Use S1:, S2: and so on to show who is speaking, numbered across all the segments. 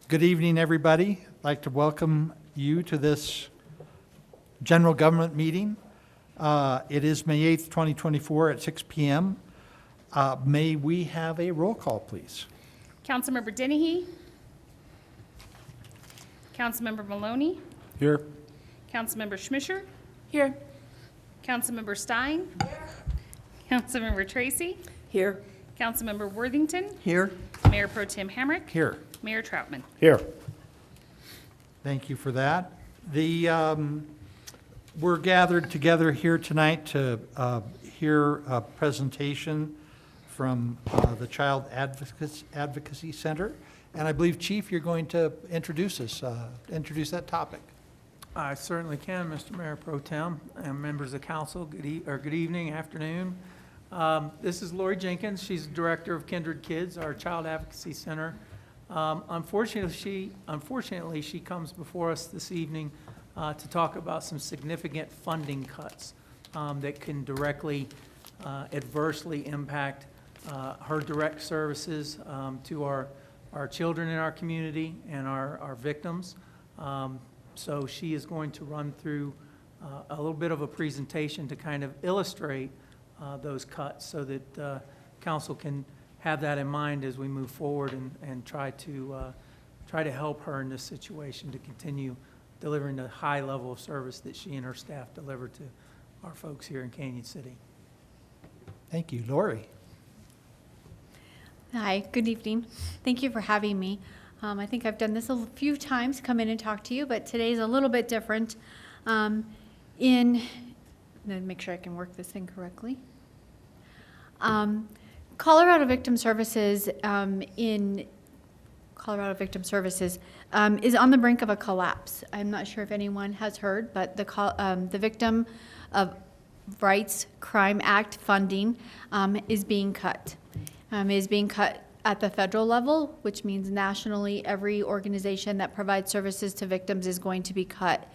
S1: Good evening, everybody. I'd like to welcome you to this general government meeting. It is May 8th, 2024 at 6 p.m. May we have a roll call, please?
S2: Councilmember Dennehy. Councilmember Maloney.
S1: Here.
S2: Councilmember Schmischer.
S3: Here.
S2: Councilmember Stein. Councilmember Tracy.
S3: Here.
S2: Councilmember Worthington.
S3: Here.
S2: Mayor Pro Tem Hamrick.
S1: Here.
S2: Mayor Troutman.
S4: Here.
S1: Thank you for that. We're gathered together here tonight to hear a presentation from the Child Advocacy Center. And I believe, Chief, you're going to introduce that topic.
S5: I certainly can, Mr. Mayor Pro Tem and members of council. Good evening, afternoon. This is Lori Jenkins. She's the director of Kindred Kids, our Child Advocacy Center. Unfortunately, she comes before us this evening to talk about some significant funding cuts that can directly, adversely impact her direct services to our children in our community and our victims. So she is going to run through a little bit of a presentation to kind of illustrate those cuts so that council can have that in mind as we move forward and try to help her in this situation to continue delivering the high level of service that she and her staff deliver to our folks here in Canyon City.
S1: Thank you. Lori.
S6: Hi, good evening. Thank you for having me. I think I've done this a few times, come in and talk to you, but today's a little bit different. Then make sure I can work this thing correctly. Colorado Victim Services is on the brink of a collapse. I'm not sure if anyone has heard, but the Victim of Rights Crime Act funding is being cut. Is being cut at the federal level, which means nationally every organization that provides services to victims is going to be cut.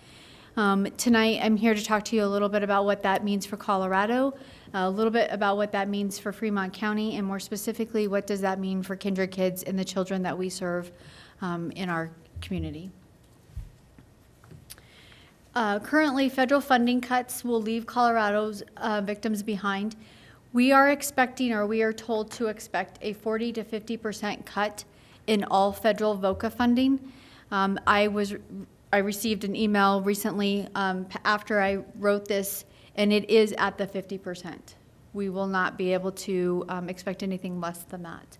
S6: Tonight I'm here to talk to you a little bit about what that means for Colorado, a little bit about what that means for Fremont County, and more specifically, what does that mean for Kindred Kids and the children that we serve in our community. Currently, federal funding cuts will leave Colorado's victims behind. We are expecting, or we are told to expect, a 40 to 50% cut in all federal VOCA funding. I received an email recently after I wrote this, and it is at the 50%. We will not be able to expect anything less than that.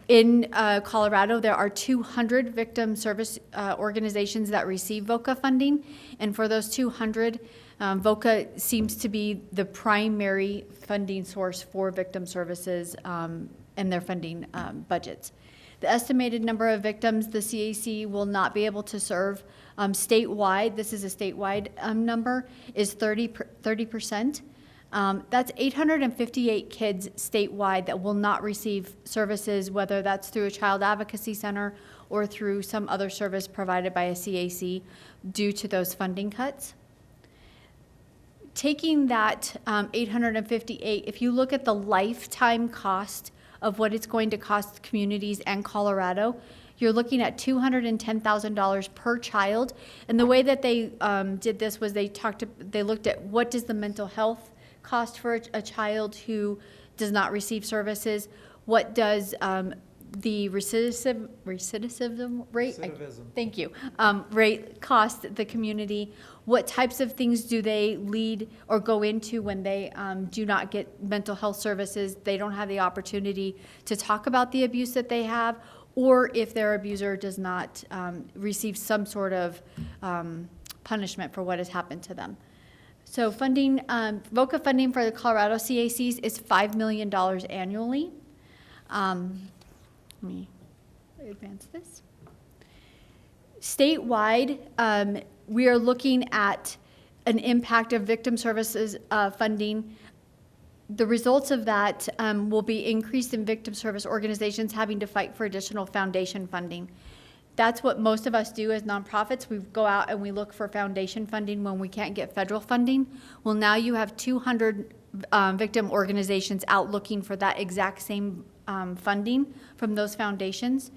S6: In Colorado, there are 200 victim service organizations that receive VOCA funding, and for those 200, VOCA seems to be the primary funding source for victim services and their funding budgets. The estimated number of victims the CAC will not be able to serve statewide, this is a statewide number, is 30%. That's 858 kids statewide that will not receive services, whether that's through a child advocacy center or through some other service provided by a CAC due to those funding cuts. Taking that 858, if you look at the lifetime cost of what it's going to cost communities and Colorado, you're looking at $210,000 per child. And the way that they did this was they looked at what does the mental health cost for a child who does not receive services, what does the recidivism rate, thank you, rate cost the community, what types of things do they lead or go into when they do not get mental health services, they don't have the opportunity to talk about the abuse that they have, or if their abuser does not receive some sort of punishment for what has happened to them. So funding, VOCA funding for the Colorado CACs is $5 million annually. Let me advance this. Statewide, we are looking at an impact of victim services funding. The results of that will be increased in victim service organizations having to fight for additional foundation funding. That's what most of us do as nonprofits. We go out and we look for foundation funding when we can't get federal funding. Well, now you have 200 victim organizations out looking for that exact same funding from those foundations.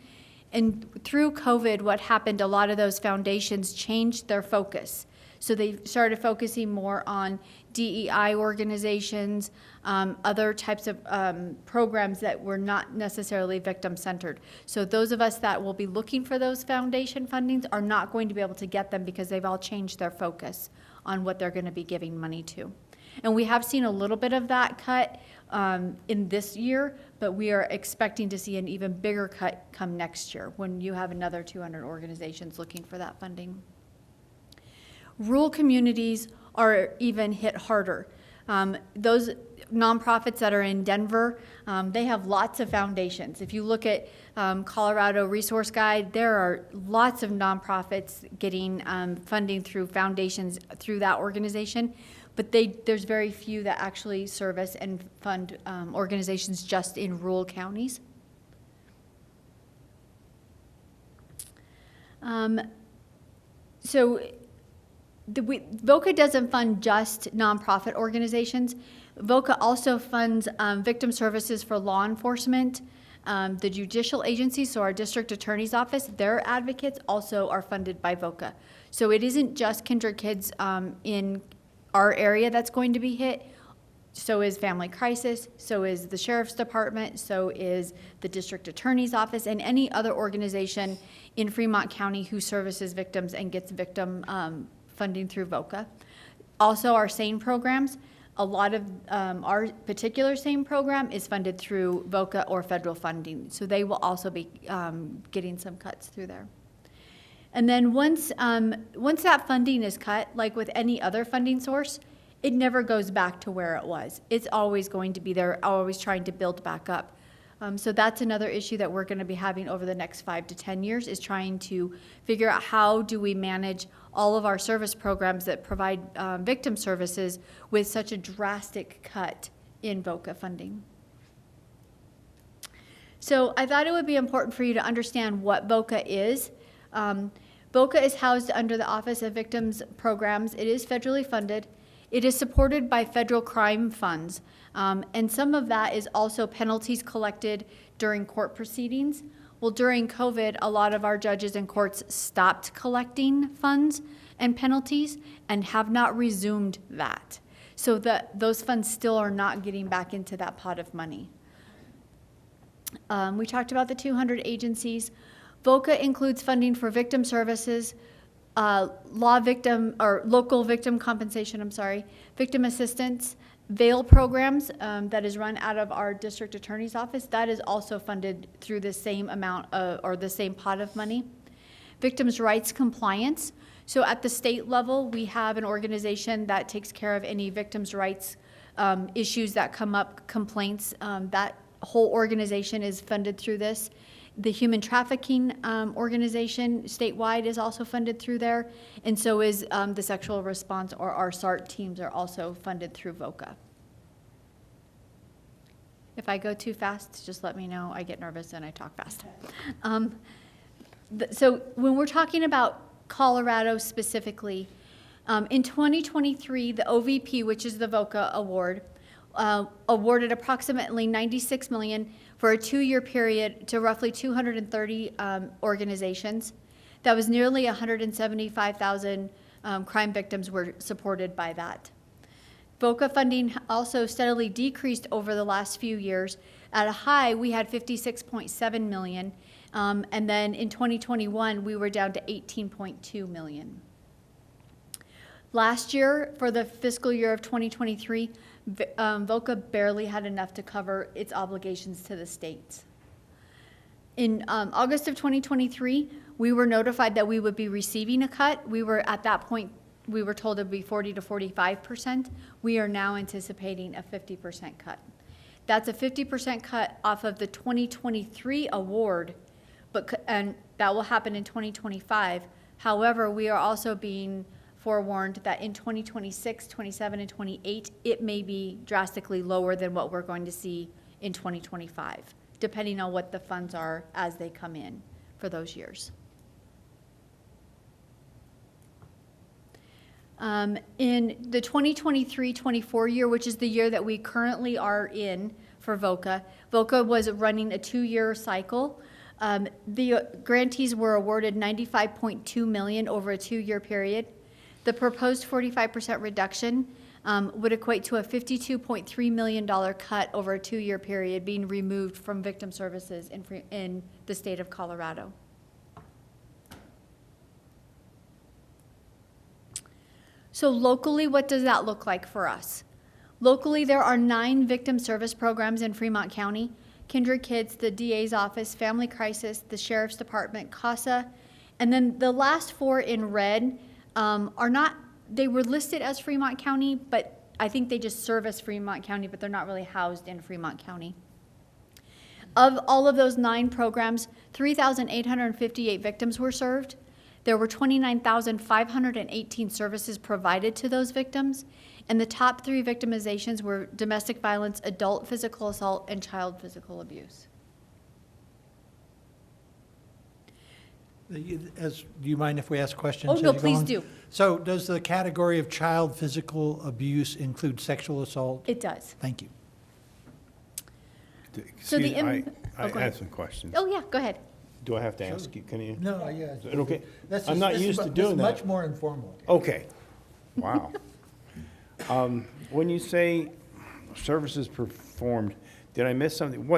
S6: And through COVID, what happened, a lot of those foundations changed their focus. So they started focusing more on DEI organizations, other types of programs that were not necessarily victim-centered. So those of us that will be looking for those foundation fundings are not going to be able to get them because they've all changed their focus on what they're going to be giving money to. And we have seen a little bit of that cut in this year, but we are expecting to see an even bigger cut come next year when you have another 200 organizations looking for that funding. Rural communities are even hit harder. Those nonprofits that are in Denver, they have lots of foundations. If you look at Colorado Resource Guide, there are lots of nonprofits getting funding through foundations through that organization, but there's very few that actually service and fund organizations just in rural counties. VOCA doesn't fund just nonprofit organizations. VOCA also funds victim services for law enforcement, the judicial agencies, so our district attorney's office, their advocates also are funded by VOCA. So it isn't just Kindred Kids in our area that's going to be hit. So is Family Crisis, so is the Sheriff's Department, so is the District Attorney's Office, and any other organization in Fremont County who services victims and gets victim funding through VOCA. Also, our SANE programs, a lot of our particular SANE program is funded through VOCA or federal funding, so they will also be getting some cuts through there. And then once that funding is cut, like with any other funding source, it never goes back to where it was. It's always going to be there, always trying to build back up. So that's another issue that we're going to be having over the next 5 to 10 years is trying to figure out how do we manage all of our service programs that provide victim services with such a drastic cut in VOCA funding. So I thought it would be important for you to understand what VOCA is. VOCA is housed under the Office of Victims Programs. It is federally funded. It is supported by federal crime funds, and some of that is also penalties collected during court proceedings. Well, during COVID, a lot of our judges and courts stopped collecting funds and penalties and have not resumed that. So those funds still are not getting back into that pot of money. We talked about the 200 agencies. VOCA includes funding for victim services, local victim compensation, victim assistance, VAIL programs that is run out of our district attorney's office. That is also funded through the same amount or the same pot of money. Victims' rights compliance. So at the state level, we have an organization that takes care of any victims' rights issues that come up, complaints. That whole organization is funded through this. The human trafficking organization statewide is also funded through there, and so is the sexual response, or our SART teams are also funded through VOCA. If I go too fast, just let me know. I get nervous and I talk fast. So when we're talking about Colorado specifically, in 2023, the OVP, which is the VOCA award, awarded approximately $96 million for a 2-year period to roughly 230 organizations. That was nearly 175,000 crime victims were supported by that. VOCA funding also steadily decreased over the last few years. At a high, we had 56.7 million, and then in 2021, we were down to 18.2 million. Last year, for the fiscal year of 2023, VOCA barely had enough to cover its obligations to the states. In August of 2023, we were notified that we would be receiving a cut. We were at that point, we were told it would be 40 to 45%. We are now anticipating a 50% cut. That's a 50% cut off of the 2023 award, and that will happen in 2025. However, we are also being forewarned that in 2026, 27, and 28, it may be drastically lower than what we're going to see in 2025, depending on what the funds are as they come in for those years. In the 2023-24 year, which is the year that we currently are in for VOCA, VOCA was running a 2-year cycle. The grantees were awarded $95.2 million over a 2-year period. The proposed 45% reduction would equate to a $52.3 million cut over a 2-year period being removed from victim services in the state of Colorado. So locally, what does that look like for us? Locally, there are 9 victim service programs in Fremont County: Kindred Kids, the DA's office, Family Crisis, the Sheriff's Department, CASA, and then the last 4 in red are not, they were listed as Fremont County, but I think they just service Fremont County, but they're not really housed in Fremont County. Of all of those 9 programs, 3,858 victims were served. There were 29,518 services provided to those victims, and the top 3 victimizations were domestic violence, adult physical assault, and child physical abuse.
S1: Do you mind if we ask questions?
S6: Oh,
S1: as
S6: no,
S1: you go
S6: please
S1: on?
S6: do.
S1: So does the category of child physical abuse include sexual assault?
S6: It does.
S1: Thank you.
S6: So the
S3: Excuse-
S6: im-
S3: I
S6: oh, go ahead.
S3: have some questions.
S6: Oh, yeah, go ahead.
S3: Do I have to ask you? Can you?
S1: No, yeah.
S3: Is it okay?
S1: That's
S3: I'm
S1: just-
S3: not
S1: this is
S3: used
S1: mu-
S3: to
S1: this is
S3: doing that.
S1: much more informal.
S3: Okay. Wow. When you say services performed, did I miss something?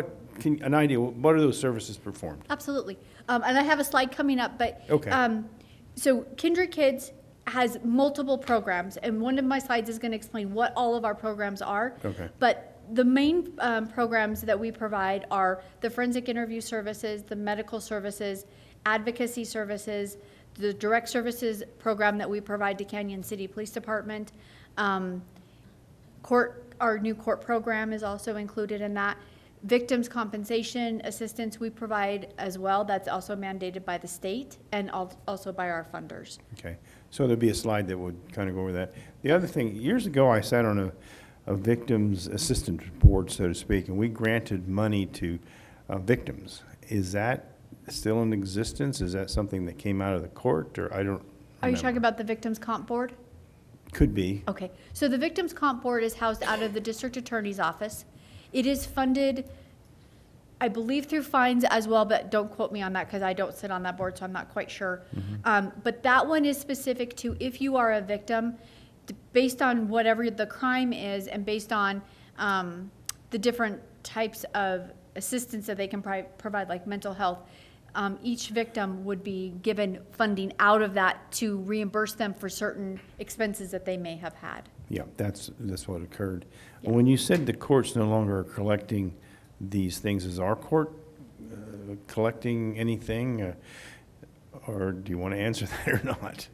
S3: An idea, what are those services performed?
S6: Absolutely. And I have a slide coming up, but.
S3: Okay.
S6: So Kindred Kids has multiple programs, and one of my slides is going to explain what all of our programs are.
S3: Okay.
S6: But the main programs that we provide are the forensic interview services, the medical services, advocacy services, the direct services program that we provide to Canyon City Police Department. Our new court program is also included in that. Victims' compensation assistance we provide as well. That's also mandated by the state and also by our funders.
S3: Okay. So there'd be a slide that would kind of go over that. The other thing, years ago, I sat on a victims assistance board, so to speak, and we granted money to victims. Is that still in existence? Is that something that came out of the court, or I don't
S6: Are you talking
S3: remember.
S6: about the Victims Comp Board?
S3: Could be.
S6: Okay, so the Victims Comp Board is housed out of the District Attorney's Office. It is funded, I believe, through fines as well, but don't quote me on that because I don't sit on that board, so I'm not quite sure. But that one is specific to if you are a victim, based on whatever the crime is and based on the different types of assistance that they can provide, like mental health, each victim would be given funding out of that to reimburse them for certain expenses that they may have had.
S3: Yeah, that's what occurred.
S6: Yeah.
S3: When you said the courts no longer are collecting these things, is our court collecting anything? Or do you want to answer that or not?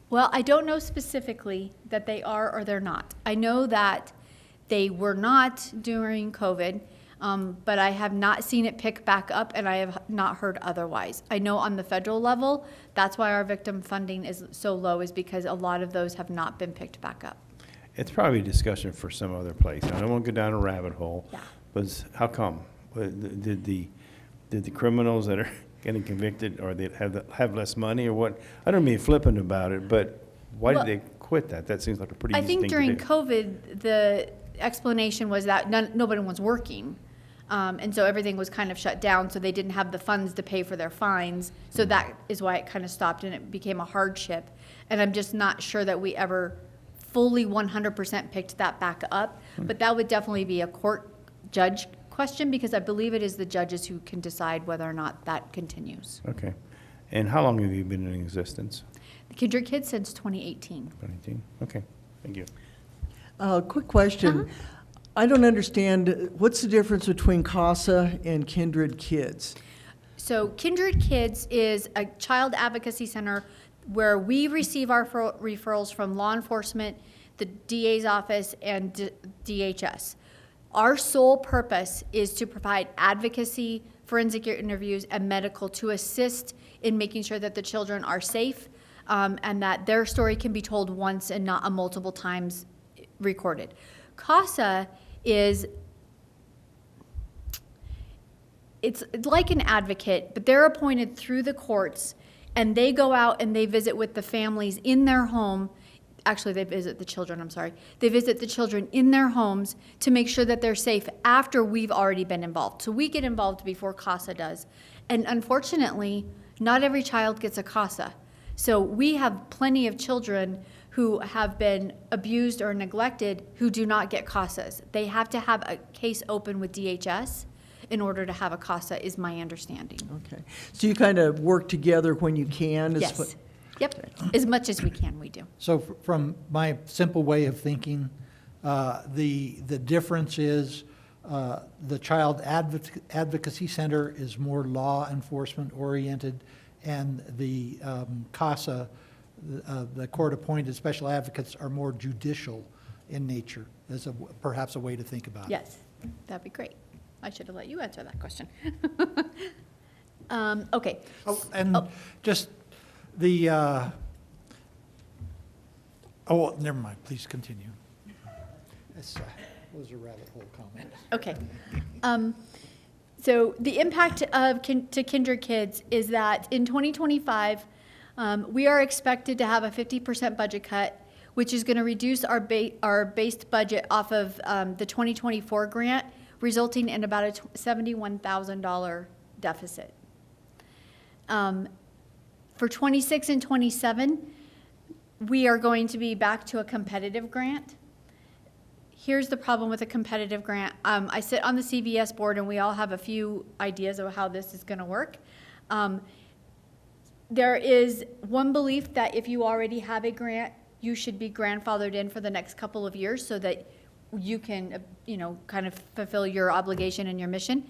S6: Well, I don't know specifically that they are or they're not. I know that they were not during COVID, but I have not seen it pick back up, and I have not heard otherwise. I know on the federal level, that's why our victim funding is so low, is because a lot of those have not been picked back up.
S3: It's probably a discussion for some other place. I don't want to go down a rabbit hole.
S6: Yeah.
S3: But how come? Did the criminals that are getting convicted, or they have less money, or what? I don't mean flippant about it, but why
S6: Well,
S3: did they quit that? That seems like a pretty
S6: I
S3: easy
S6: think
S3: thing to
S6: during
S3: do.
S6: COVID, the explanation was that nobody was working. And so everything was kind of shut down, so they didn't have the funds to pay for their fines. So that is why it kind of stopped and it became a hardship. And I'm just not sure that we ever fully 100% picked that back up. But that would definitely be a court judge question, because I believe it is the judges who can decide whether or not that continues.
S3: Okay. And how long have you been in existence?
S6: The Kindred Kids since 2018.
S3: 2018? Okay, thank you.
S4: Quick question. I don't understand, what's the difference between CASA and Kindred Kids?
S6: So Kindred Kids is a child advocacy center where we receive our referrals from law enforcement, the DA's office, and DHS. Our sole purpose is to provide advocacy, forensic interviews, and medical to assist in making sure that the children are safe, and that their story can be told once and not multiple times recorded. CASA is, it's like an advocate, but they're appointed through the courts, and they go out and they visit with the families in their home. Actually, they visit the children, I'm sorry. They visit the children in their homes to make sure that they're safe after we've already been involved. So we get involved before CASA does. And unfortunately, not every child gets a CASA. So we have plenty of children who have been abused or neglected who do not get CASAs. They have to have a case open with DHS in order to have a CASA, is my understanding.
S4: Okay. So you kind of work together when you can? is
S6: Yes.
S4: what-
S6: Yep, as much as we can, we do.
S1: So from my simple way of thinking, the difference is the Child Advocacy Center is more law enforcement oriented, and the CASA, the court-appointed special advocates, are more judicial in nature. That's perhaps a way to think about it.
S6: Yes, that'd be great. I should have let you answer that question. Okay,
S1: Oh, and just the, never mind, please continue. That's, those are rabbit hole comments.
S6: okay. So the impact of to Kindred Kids is that in 2025, we are expected to have a 50% budget cut, which is going to reduce our based budget off of the 2024 grant, resulting in about a $71,000 deficit. For 26 and 27, we are going to be back to a competitive grant. Here's the problem with a competitive grant. I sit on the CVS board, and we all have a few ideas of how this is going to work. There is one belief that if you already have a grant, you should be grandfathered in for the next couple of years so that you can, kind of fulfill your obligation and your mission.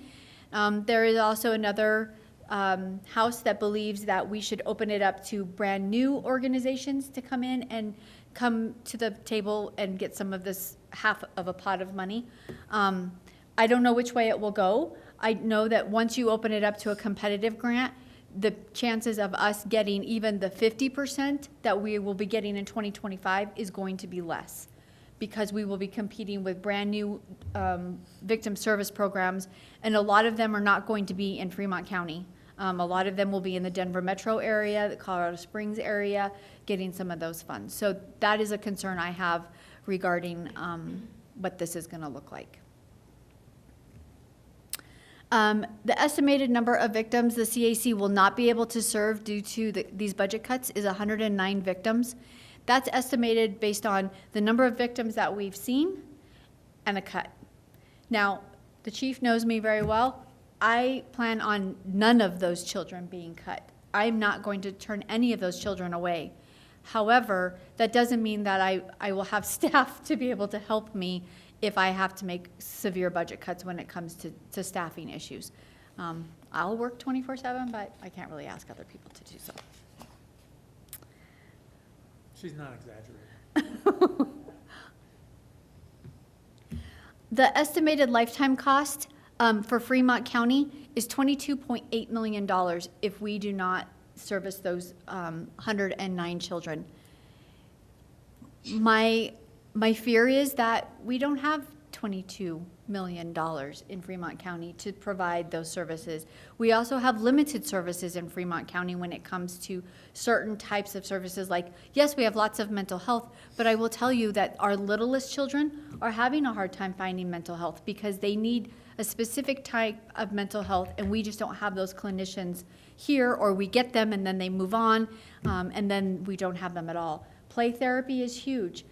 S6: There is also another house that believes that we should open it up to brand new organizations to come in and come to the table and get some of this half of a pot of money. I don't know which way it will go. I know that once you open it up to a competitive grant, the chances of us getting even the 50% that we will be getting in 2025 is going to be less, because we will be competing with brand new victim service programs, and a lot of them are not going to be in Fremont County. A lot of them will be in the Denver metro area, the Colorado Springs area, getting some of those funds. So that is a concern I have regarding what this is going to look like. The estimated number of victims the CAC will not be able to serve due to these budget cuts is 109 victims. That's estimated based on the number of victims that we've seen and a cut. Now, the chief knows me very well. I plan on none of those children being cut. I'm not going to turn any of those children away. However, that doesn't mean that I will have staff to be able to help me if I have to make severe budget cuts when it comes to staffing issues. I'll work 24/7, but I can't really ask other people to do so.
S5: She's not exaggerating.
S6: The estimated lifetime cost for Fremont County is $22.8 million if we do not service those 109 children. My fear is that we don't have $22 million in Fremont County to provide those services. We also have limited services in Fremont County when it comes to certain types of services. Like, yes, we have lots of mental health, but I will tell you that our littlest children are having a hard time finding mental health because they need a specific type of mental health, and we just don't have those clinicians here, or we get them and then they move on, and then we don't have them at all. Play therapy is huge.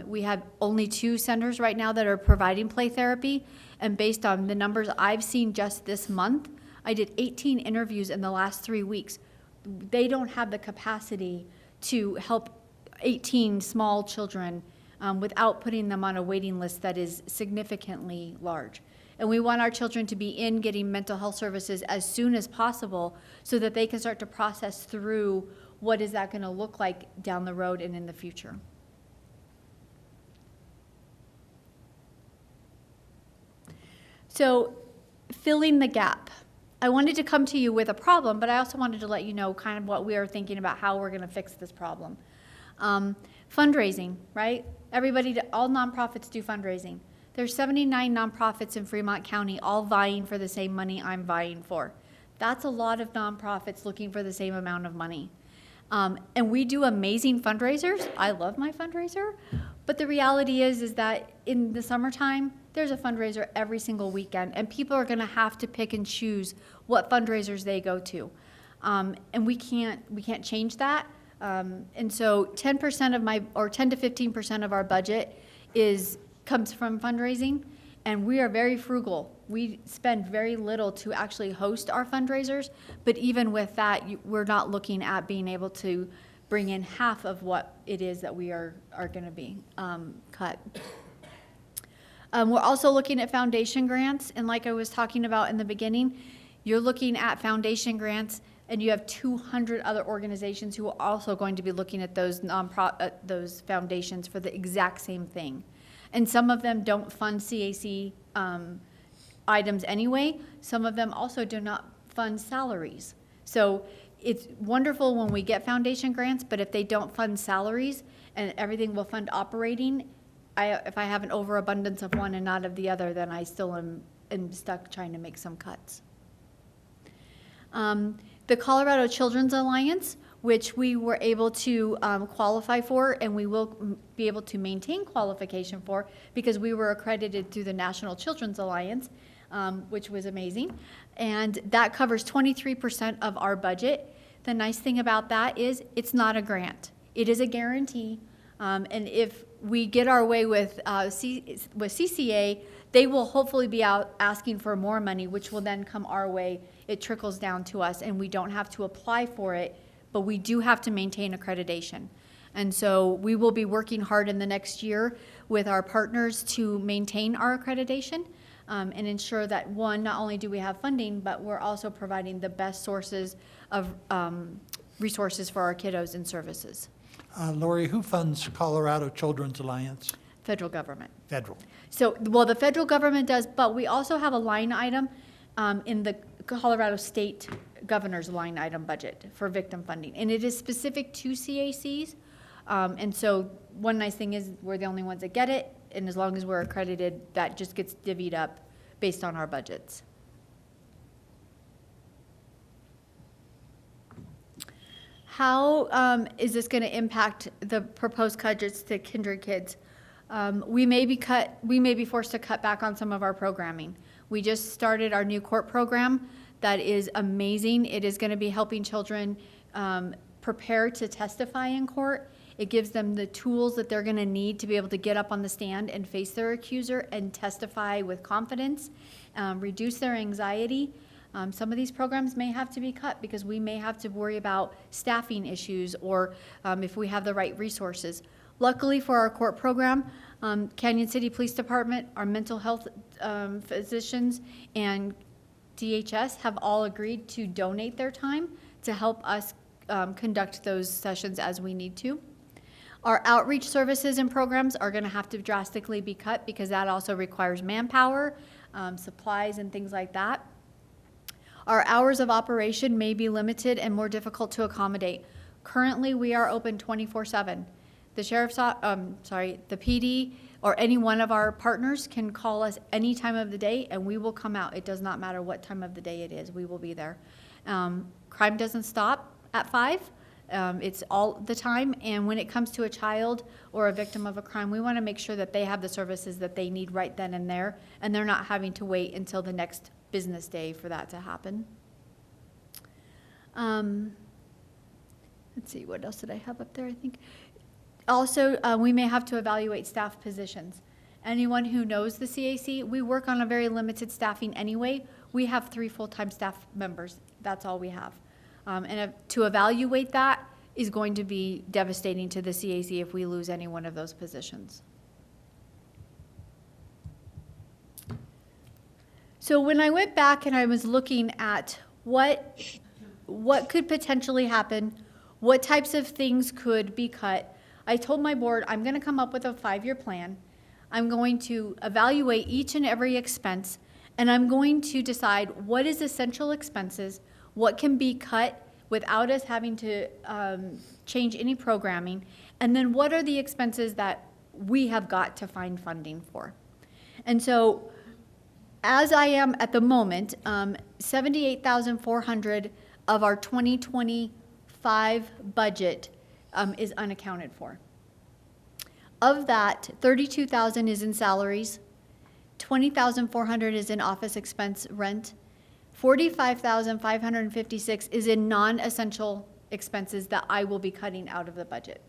S6: We have only 2 centers right now that are providing play therapy, and based on the numbers I've seen just this month, I did 18 interviews in the last 3 weeks. They don't have the capacity to help 18 small children without putting them on a waiting list that is significantly large. And we want our children to be in getting mental health services as soon as possible so that they can start to process through what is that going to look like down the road and in the future. So, filling the gap. I wanted to come to you with a problem, but I also wanted to let you know kind of what we are thinking about how we're going to fix this problem. Fundraising, right? All nonprofits do fundraising. There's 79 nonprofits in Fremont County all vying for the same money I'm vying for. That's a lot of nonprofits looking for the same amount of money. And we do amazing fundraisers. I love my fundraiser, But the reality is that in the summertime, there's a fundraiser every single weekend, and people are gonna have to pick and choose what fundraisers they go to. And we can't change that. And so 10% of or 10 to 15% of our budget comes from fundraising, and we are very frugal. We spend very little to actually host our fundraisers, but even with that, we're not looking at being able to bring in half of what it is that we are gonna be cut. We're also looking at foundation grants, and like I was talking about in the beginning, you're looking at foundation grants, and you have 200 other organizations who are also going to be looking at those those foundations for the exact same thing. And some of them don't fund CAC items anyway. Some of them also do not fund salaries. So it's wonderful when we get foundation grants, but if they don't fund salaries and everything will fund operating, if I have an overabundance of one and not of the other, then I still am stuck trying to make some cuts. The Colorado Children's Alliance, which we were able to qualify for, and we will be able to maintain qualification for because we were accredited through the National Children's Alliance, which was amazing. And that covers 23% of our budget. The nice thing about that is it's not a grant. It is a guarantee. And if we get our way with CCA, they will hopefully be out asking for more money, which will then come our way. It trickles down to us, and we don't have to apply for it, but we do have to maintain accreditation. And so we will be working hard in the next year with our partners to maintain our accreditation and ensure that, one, not only do we have funding, but we're also providing the best sources of resources for our kiddos and services.
S1: Lori, who funds Colorado Children's Alliance?
S6: Federal government.
S1: Federal.
S6: So, well, the federal government does, but we also have a line item in the Colorado State Governor's line item budget for victim funding, and it is specific to CACs. And so one nice thing is we're the only ones that get it, and as long as we're accredited, that just gets divvied up based on our budgets. How is this going to impact the proposed cuts to Kindred Kids? We may be forced to cut back on some of our programming. We just started our new court program that is amazing. It is going to be helping children prepare to testify in court. It gives them the tools that they're going to need to be able to get up on the stand and face their accuser and testify with confidence, reduce their anxiety. Some of these programs may have to be cut because we may have to worry about staffing issues or if we have the right resources. Luckily for our court program, Canyon City Police Department, our mental health physicians, and DHS have all agreed to donate their time to help us conduct those sessions as we need to. Our outreach services and programs are going to have to drastically be cut because that also requires manpower, supplies, and things like that. Our hours of operation may be limited and more difficult to accommodate. Currently, we are open 24/7. The the PD or any one of our partners can call us any time of the day and we will come out. It does not matter what time of the day it is, we will be there. Crime doesn't stop at 5. It's all the time, and when it comes to a child or a victim of a crime, we want to make sure that they have the services that they need right then and there, and they're not having to wait until the next business day for that to happen. Let's see, what else did I have up there, I think? Also, we may have to evaluate staff positions. Anyone who knows the CAC, we work on a very limited staffing anyway. We have 3 full-time staff members. That's all we have. To evaluate that is going to be devastating to the CAC if we lose any one of those positions. So when I went back and I was looking at what could potentially happen, what types of things could be cut, I told my board I'm going to come up with a 5-year plan. I'm going to evaluate each and every expense, and I'm going to decide what is essential expenses, what can be cut without us having to change any programming, and then what are the expenses that we have got to find funding for. And so as I am at the moment, $78,400 of our 2025 budget is unaccounted for. Of that, 32,000 is in salaries, 20,400 is in office expense rent, 45,556 is in non-essential expenses that I will be cutting out of the budget.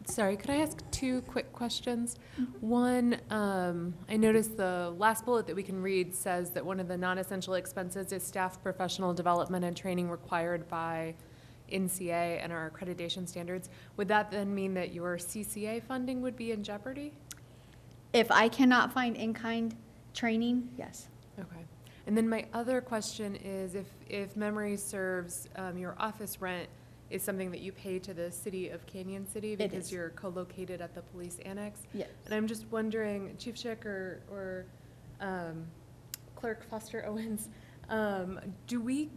S7: Sorry, could I ask two quick questions? One, I noticed the last bullet that we can read says that one of the non-essential expenses is staff professional development and training required by NCA and our accreditation standards. Would that then mean that your CCA funding would be in jeopardy?
S6: If I cannot find in-kind training, yes.
S7: Okay. And then my other question is, if memory serves, your office rent is something that you pay to the city of Canyon City because
S6: is.
S7: you're co-located at the police annex?
S6: Yes.
S7: And I'm just wondering, Chief Schick or Clerk Foster Owens, do we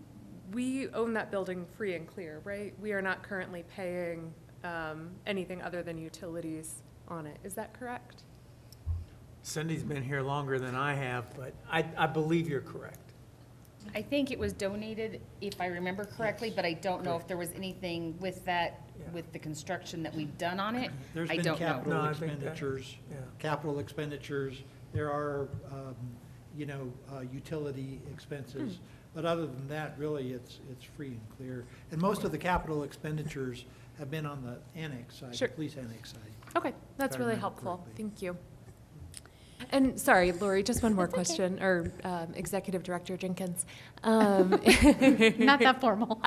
S7: own that building free and clear, right? We are not currently paying anything other than utilities on it. Is that correct?
S5: Cindy's been here longer than I have, but I believe you're correct.
S2: I think it was donated, if I remember correctly, but I don't know if there was anything with that,
S5: Yeah.
S2: with the construction that we've done on it.
S1: There's
S2: I
S1: been
S2: don't know.
S1: capital
S5: No, I think that-
S1: expenditures,
S5: yeah.
S1: capital expenditures. There are, utility expenses. But other than that, really, it's free and clear. And most of the capital expenditures have been on the annex side, the
S7: Sure.
S1: police annex side.
S7: Okay, that's
S1: I
S7: really
S1: remember
S7: helpful.
S1: correctly.
S7: Thank you. And sorry, Lori, just one more question, or Executive Director Jenkins.
S6: Not that formal.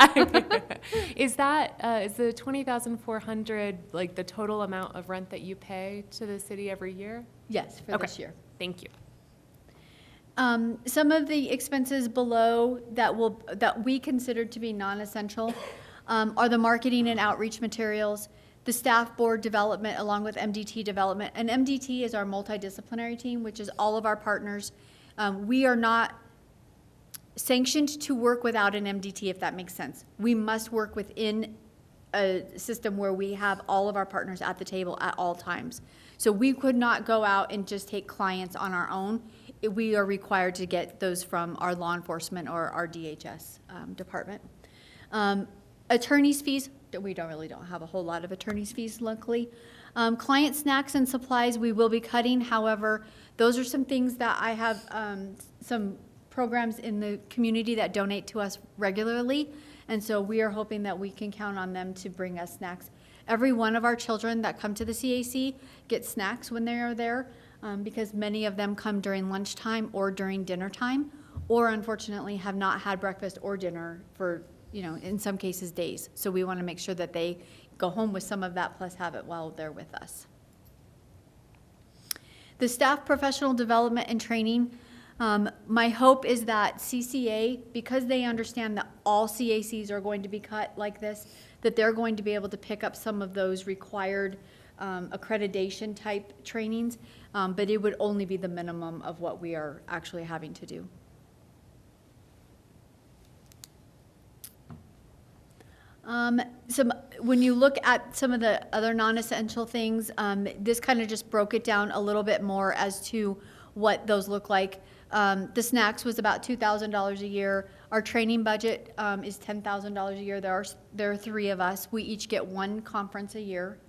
S7: Is the 20,400 like the total amount of rent that you pay to the city every year?
S6: Yes, for
S7: Okay.
S6: this year.
S7: Thank you.
S6: Some of the expenses below that we consider to be non-essential are the marketing and outreach materials, the staff board development along with MDT development. And MDT is our multidisciplinary team, which is all of our partners. We are not sanctioned to work without an MDT, if that makes sense. We must work within a system where we have all of our partners at the table at all times. So we could not go out and just take clients on our own. We are required to get those from our law enforcement or our DHS department. Attorney's fees, we don't have a whole lot of attorney's fees luckily. Client snacks and supplies we will be cutting. However, those are some things that I have some programs in the community that donate to us regularly. And so we are hoping that we can count on them to bring us snacks. Every one of our children that come to the CAC get snacks when they are there because many of them come during lunchtime or during dinner time, or unfortunately have not had breakfast or dinner for, in some cases days. So we want to make sure that they go home with some of that plus have it while they're with us. The staff professional development and training, my hope is that CCA, because they understand that all CACs are going to be cut like this, that they're going to be able to pick up some of those required accreditation type trainings, but it would only be the minimum of what we are actually having to do. When you look at some of the other non-essential things, this kind of just broke it down a little bit more as to what those look like. The snacks was about $2,000 a year. Our training budget is $10,000 a year. There are 3 of us. We each get 1 conference a year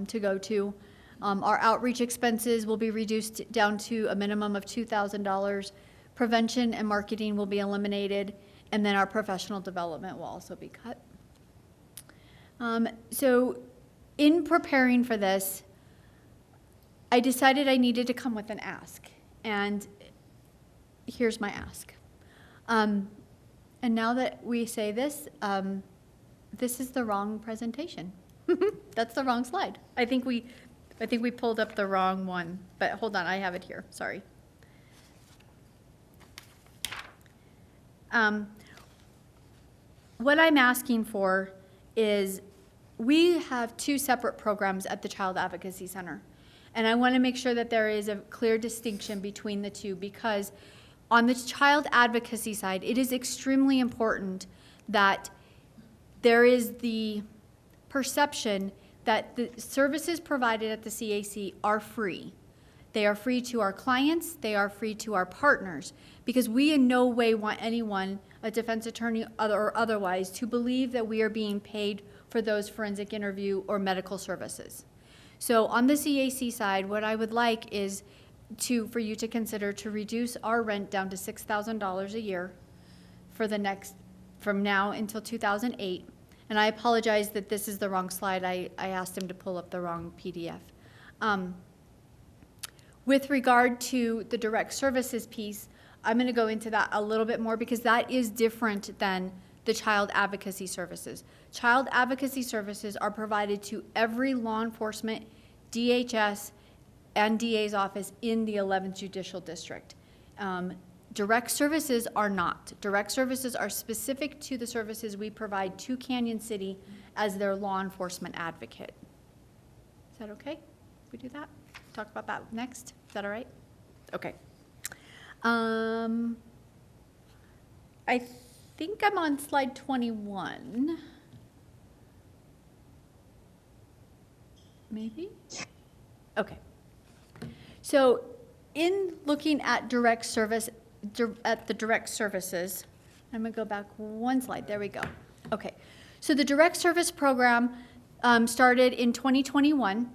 S6: to go to. Our outreach expenses will be reduced down to a minimum of $2,000. Prevention and marketing will be eliminated, and then our professional development will also be cut. So in preparing for this, I decided I needed to come with an ask, and here's my ask. And now that we say this, this is the wrong presentation. That's the wrong slide. I think we pulled up the wrong one, but hold on, I have it here, sorry. What I'm asking for is we have 2 separate programs at the Child Advocacy Center. And I want to make sure that there is a clear distinction between the 2, because on the child advocacy side, it is extremely important that there is the perception that the services provided at the CAC are free. They are free to our clients, they are free to our partners, because we in no way want anyone, a defense attorney or otherwise, to believe that we are being paid for those forensic interview or medical services. So on the CAC side, what I would like is for you to consider to reduce our rent down to $6,000 a year for the next, from now until 2008. And I apologize that this is the wrong slide. I asked him to pull up the wrong PDF. With regard to the direct services piece, I'm going to go into that a little bit more because that is different than the child advocacy services. Child advocacy services are provided to every law enforcement, DHS, and DA's office in the 11th Judicial District. Direct services are not. Direct services are specific to the services we provide to Canyon City as their law enforcement advocate. Is that okay? We do that? Talk about that next? Is that all right? Okay. I think I'm on slide 21. Maybe? Okay. So in looking at direct service, at the direct services, I'm gonna go back one slide, there we go. Okay, so the direct service program started in 2021,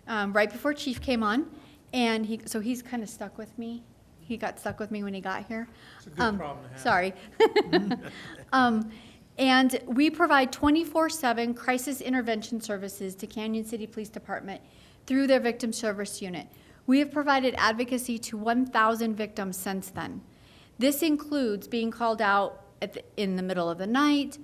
S6: right before Chief came on, and he's kind of stuck with me. He got stuck with me when he got here.
S5: It's a good problem to have.
S6: Sorry. And we provide 24/7 crisis intervention services to Canyon City Police Department through their victim service unit. We have provided advocacy to 1,000 victims since then. This includes being called out in the middle of the night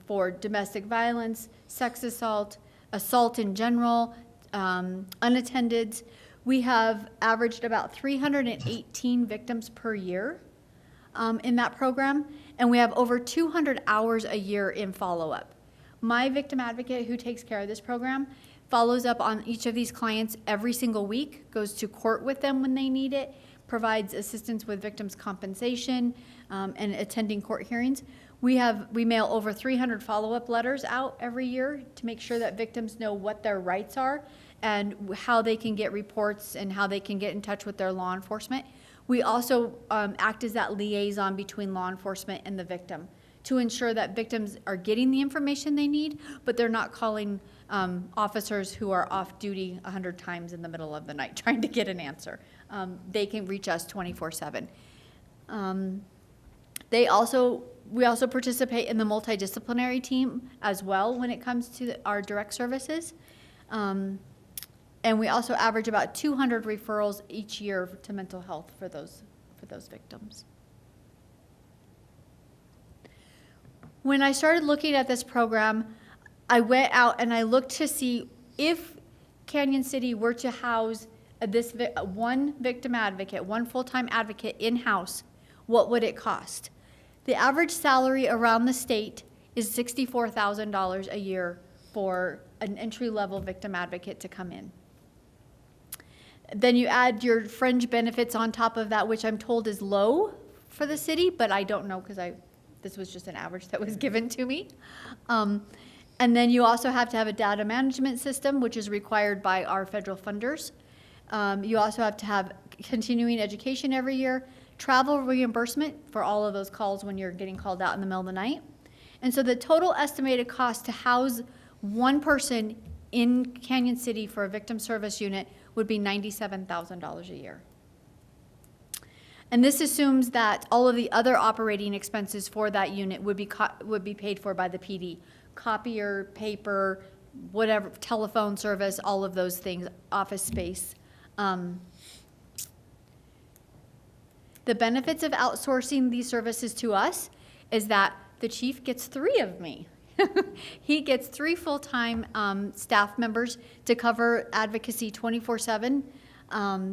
S6: for domestic violence, sex assault, assault in general, unattended. We have averaged about 318 victims per year in that program, and we have over 200 hours a year in follow-up. My victim advocate who takes care of this program follows up on each of these clients every single week, goes to court with them when they need it, provides assistance with victims' compensation, and attending court hearings. We mail over 300 follow-up letters out every year to make sure that victims know what their rights are and how they can get reports and how they can get in touch with their law enforcement. We also act as that liaison between law enforcement and the victim to ensure that victims are getting the information they need, but they're not calling officers who are off duty 100 times in the middle of the night trying to get an answer. They can reach us 24/7. We also participate in the multidisciplinary team as well when it comes to our direct services. And we also average about 200 referrals each year to mental health for those victims. When I started looking at this program, I went out and I looked to see if Canyon City were to house one victim advocate, one full-time advocate in-house, what would it cost? The average salary around the state is $64,000 a year for an entry-level victim advocate to come in. Then you add your fringe benefits on top of that, which I'm told is low for the city, but I don't know because this was just an average that was given to me. And then you also have to have a data management system, which is required by our federal funders. You also have to have continuing education every year, travel reimbursement for all of those calls when you're getting called out in the middle of the night. And so the total estimated cost to house one person in Canyon City for a victim service unit would be $97,000 a year. And this assumes that all of the other operating expenses for that unit would be paid for by the PD. Copier, paper, whatever, telephone service, all of those things, office space. The benefits of outsourcing these services to us is that the chief gets 3 of me. He gets 3 full-time staff members to cover advocacy 24/7,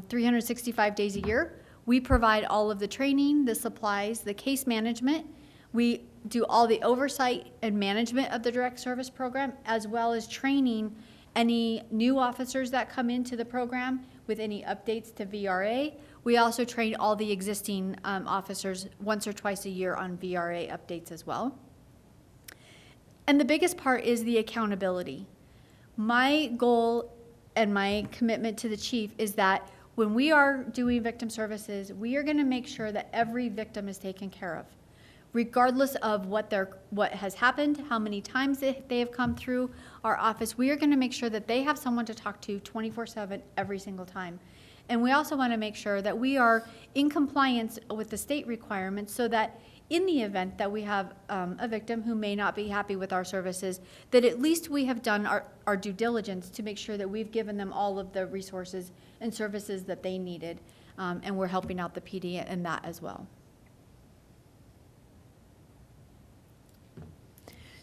S6: 365 days a year. We provide all of the training, the supplies, the case management. We do all the oversight and management of the direct service program, as well as training any new officers that come into the program with any updates to VRA. We also train all the existing officers once or twice a year on VRA updates as well. And the biggest part is the accountability. My goal and my commitment to the chief is that when we are doing victim services, we are going to make sure that every victim is taken care of. regardless of what has happened, how many times they have come through our office, we are going to make sure that they have someone to talk to 24/7 every single time. And we also want to make sure that we are in compliance with the state requirements so that in the event that we have a victim who may not be happy with our services, that at least we have done our due diligence to make sure that we've given them all of the resources and services that they needed. And we're helping out the PD in that as well.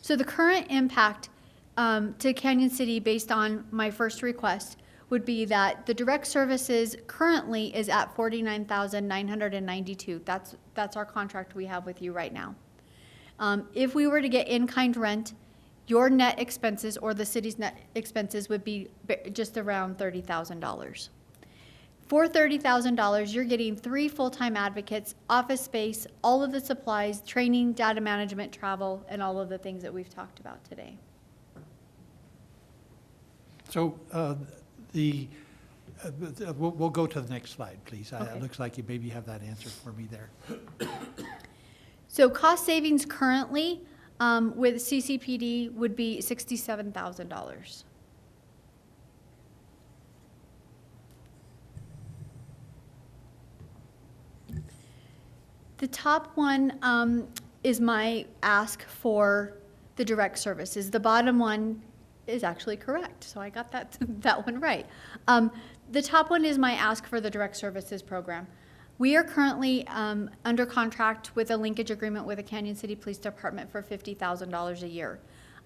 S6: So the current impact to Canyon City based on my first request would be that the direct services currently is at $49,992. That's our contract we have with you right now. If we were to get in-kind rent, your net expenses or the city's net expenses would be just around $30,000. For $30,000, you're getting 3 full-time advocates, office space, all of the supplies, training, data management, travel, and all of the things that we've talked about today.
S1: So we'll go to the next slide, please.
S6: Okay.
S1: It looks like you maybe have that answer for me there.
S6: So cost savings currently with CCPD would be $67,000. The top one is my ask for the direct services. The bottom one is actually correct, so I got that one right. The top one is my ask for the direct services program. We are currently under contract with a linkage agreement with the Canyon City Police Department for $50,000 a year.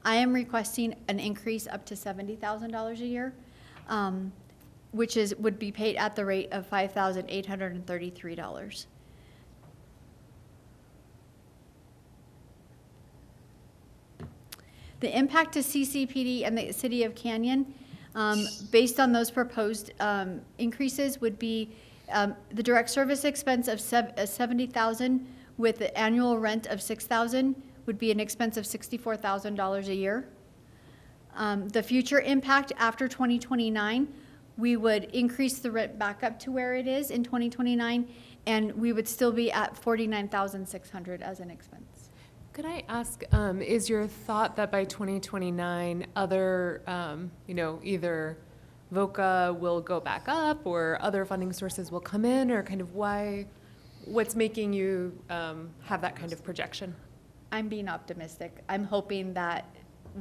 S6: I am requesting an increase up to $70,000 a year, which would be paid at the rate of $5,833. The impact to CCPD and the City of Canyon, based on those proposed increases, would be the direct service expense of $70,000 with the annual rent of $6,000 would be an expense of $64,000 a year. The future impact after 2029, we would increase the rent back up to where it is in 2029, and we would still be at $49,600 as an expense.
S7: Could I ask, is your thought that by 2029, other, either VOCA will go back up or other funding sources will come in, or kind of what's making you have that kind of projection?
S6: I'm being optimistic. I'm hoping that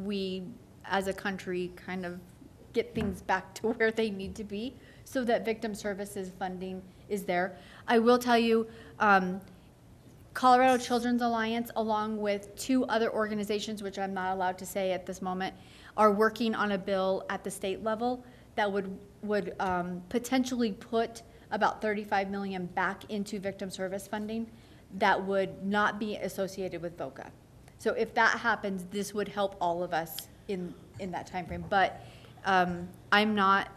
S6: we, as a country, kind of get things back to where they need to be so that victim services funding is there. I will tell you, Colorado Children's Alliance, along with 2 other organizations, which I'm not allowed to say at this moment, are working on a bill at the state level that would potentially put about $35 million back into victim service funding that would not be associated with VOCA. So if that happens, this would help all of us in that timeframe. But I'm not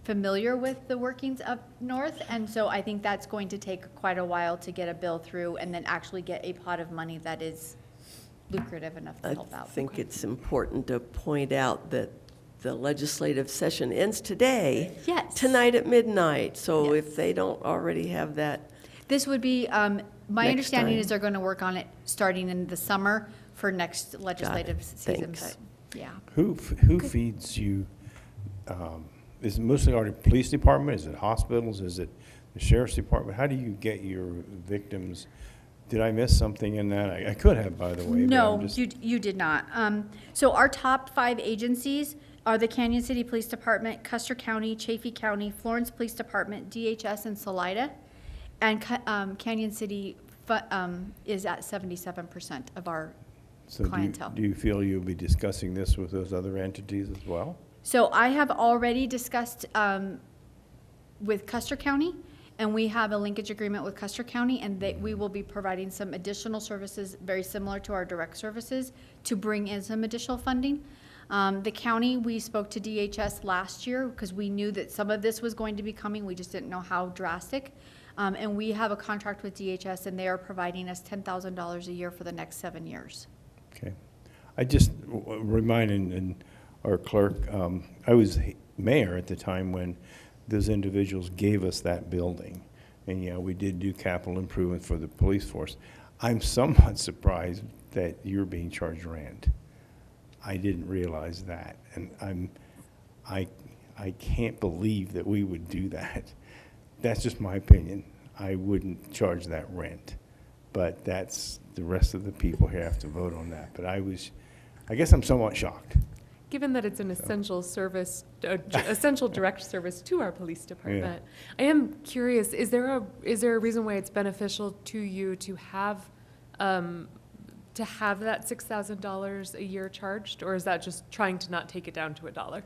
S6: familiar with the workings up north, and so I think that's going to take quite a while to get a bill through and then actually get a pot of money that is lucrative enough to help out.
S8: I think it's important to point out that the legislative session ends today.
S6: Yes.
S8: Tonight at midnight, so
S6: Yes.
S8: if they don't already have that,
S6: This would be, my
S8: Next
S6: understanding
S8: time.
S6: is they're going to work on it starting in the summer for next legislative season.
S8: Thanks.
S6: But, yeah.
S3: Who feeds you? Is it mostly our police department? Is it hospitals? Is it the sheriff's department? How do you get your victims? Did I miss something in that? I could have, by the way. but I'm
S6: No,
S3: just-
S6: you did not. So our top 5 agencies are the Canyon City Police Department, Custer County, Chaffey County, Florence Police Department, DHS, and Salida. And Canyon City is at 77% of our
S3: So
S6: clientele.
S3: do you feel you'll be discussing this with those other entities as well?
S6: So I have already discussed with Custer County, and we have a linkage agreement with Custer County, and we will be providing some additional services very similar to our direct services to bring in some additional funding. The county, we spoke to DHS last year because we knew that some of this was going to be coming. We just didn't know how drastic. And we have a contract with DHS, and they are providing us $10,000 a year for the next 7 years.
S3: Okay. I just reminded our clerk, I was mayor at the time when those individuals gave us that building. And yeah, we did do capital improvement for the police force. I'm somewhat surprised that you're being charged rent. I didn't realize that, and I can't believe that we would do that. That's just my opinion. I wouldn't charge that rent, but that's, the rest of the people here have to vote on that. But I guess I'm somewhat shocked.
S7: Given that it's an essential service, essential direct service to our police department, I am curious, is there a reason why it's beneficial to you to have that $6,000 a year charged, or is that just trying to not take it down to $1?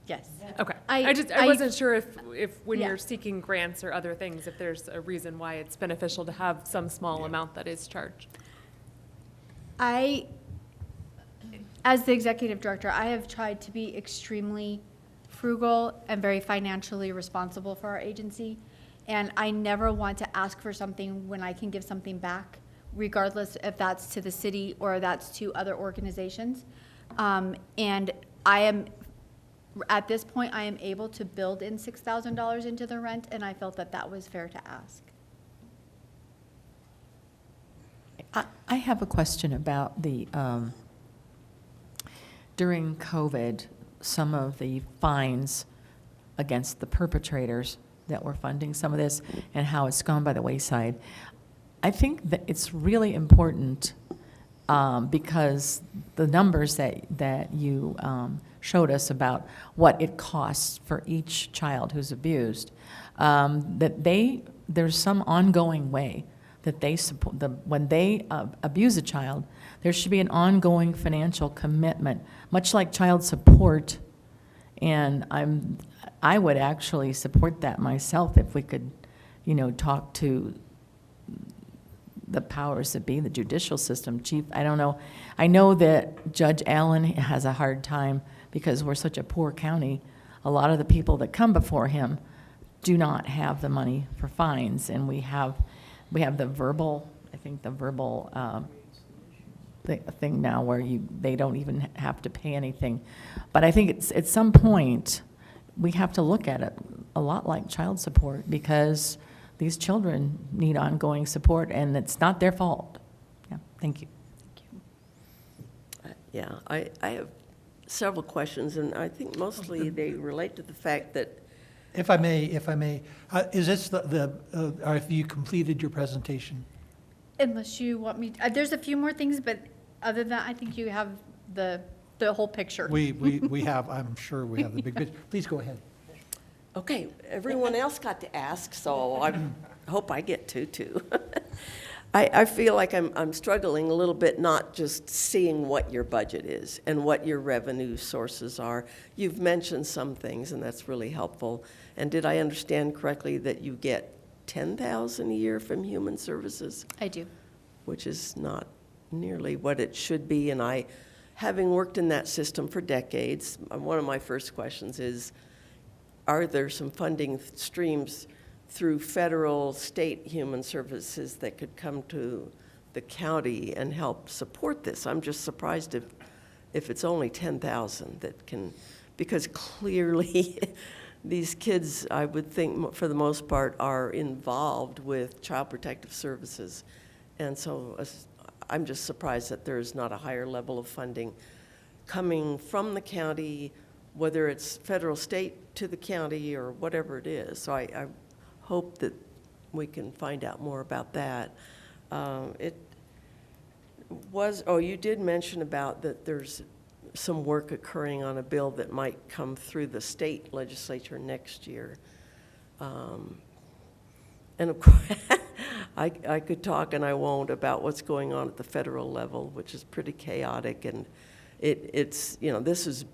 S6: Yes.
S7: Okay.
S6: I-
S7: I wasn't sure if when
S6: Yeah.
S7: you're seeking grants or other things, if there's a reason why it's beneficial to have some small amount that is charged.
S6: As the executive director, I have tried to be extremely frugal and very financially responsible for our agency. And I never want to ask for something when I can give something back, regardless if that's to the city or that's to other organizations. And I am, at this point, I am able to build in $6,000 into the rent, and I felt that that was fair to ask.
S9: I have a question about the, during COVID, some of the fines against the perpetrators that were funding some of this and how it's gone by the wayside. I think that it's really important because the numbers that you showed us about what it costs for each child who's abused, there's some ongoing way that they support when they abuse a child, there should be an ongoing financial commitment, much like child support. And I would actually support that myself if we could, talk to the powers that be, the judicial system. Chief, I don't know. I know that Judge Allen has a hard time because we're such a poor county. A lot of the people that come before him do not have the money for fines, and we have the verbal, I think the verbal thing now where they don't even have to pay anything. But I think it's at some point we have to look at it a lot like child support, because these children need ongoing support, and it's not their fault. Yeah, thank you.
S8: Yeah, I have several questions, and I think mostly they relate to the fact that,
S1: If I may, is this have you completed your presentation?
S6: Unless you want me, there's a few more things, but other than that, I think you have the whole picture.
S1: We have, I'm sure we have the big picture. Please go ahead.
S8: okay, everyone else got to ask, so I hope I get to too. I feel like I'm struggling a little bit, not just seeing what your budget is and what your revenue sources are. You've mentioned some things, and that's really helpful. And did I understand correctly that you get $10,000 a year from Human Services?
S6: I do.
S8: Which is not nearly what it should be. And I, having worked in that system for decades, one of my first questions is, are there some funding streams through federal, state human services that could come to the county and help support this? I'm just surprised if it's only 10,000 that can, because clearly these kids, I would think for the most part, are involved with Child Protective Services. And so I'm just surprised that there's not a higher level of funding coming from the county, whether it's federal, state to the county or whatever it is. So I hope that we can find out more about that. You did mention about that there's some work occurring on a bill that might come through the state legislature next year. And of course, I could talk, and I won't, about what's going on at the federal level, which is pretty chaotic. And it's this is,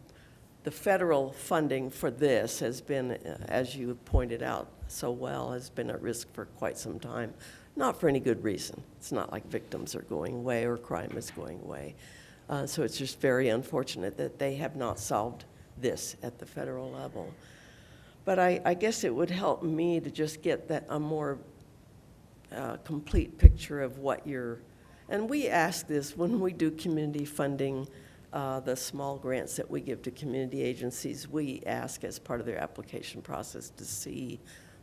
S8: the federal funding for this has been, as you pointed out so well, has been at risk for quite some time. Not for any good reason. It's not like victims are going away or crime is going away. So it's just very unfortunate that they have not solved this at the federal level. But I guess it would help me to just get a more complete picture of what and we ask this when we do community funding, the small grants that we give to community agencies, we ask as part of their application process to see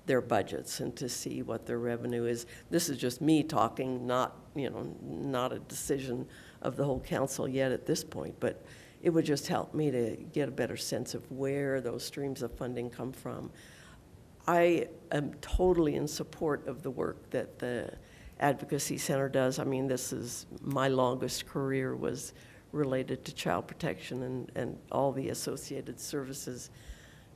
S8: their budgets and to see what their revenue is. This is just me talking, not, not a decision of the whole council yet at this point, but it would just help me to get a better sense of where those streams of funding come from. I am totally in support of the work that the Advocacy Center does. I mean, this is, my longest career was related to child protection and all the associated services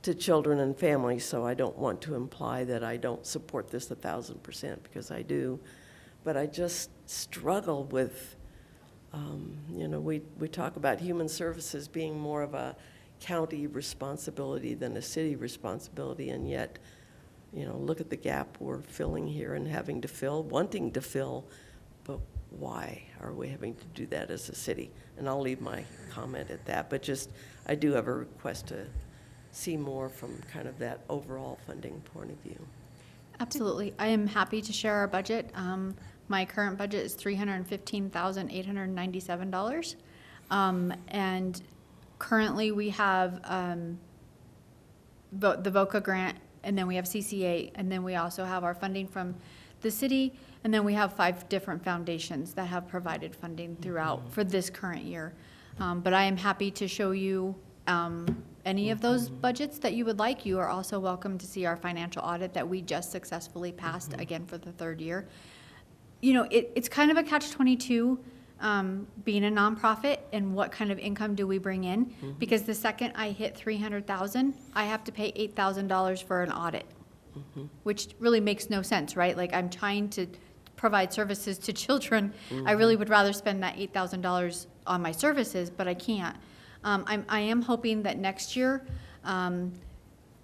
S8: to children and families, so I don't want to imply that I don't support this 1,000%, because I do. But I just struggle with, we talk about human services being more of a county responsibility than a city responsibility, and yet, look at the gap we're filling here and having to fill, wanting to fill, but why are we having to do that as a city? And I'll leave my comment at that, but just, I do have a request to see more from kind of that overall funding point of view.
S6: Absolutely. I am happy to share our budget. My current budget is $315,897. And currently we have the VOCA grant, and then we have CCA, and then we also have our funding from the city, and then we have 5 different foundations that have provided funding throughout for this current year. But I am happy to show you any of those budgets that you would like. You are also welcome to see our financial audit that we just successfully passed, again, for the 3rd year. It's kind of a catch-22 being a nonprofit, and what kind of income do we bring in? Because the second I hit 300,000, I have to pay $8,000 for an audit, which really makes no sense, right? Like, I'm trying to provide services to children. I really would rather spend that $8,000 on my services, but I can't. I am hoping that next year,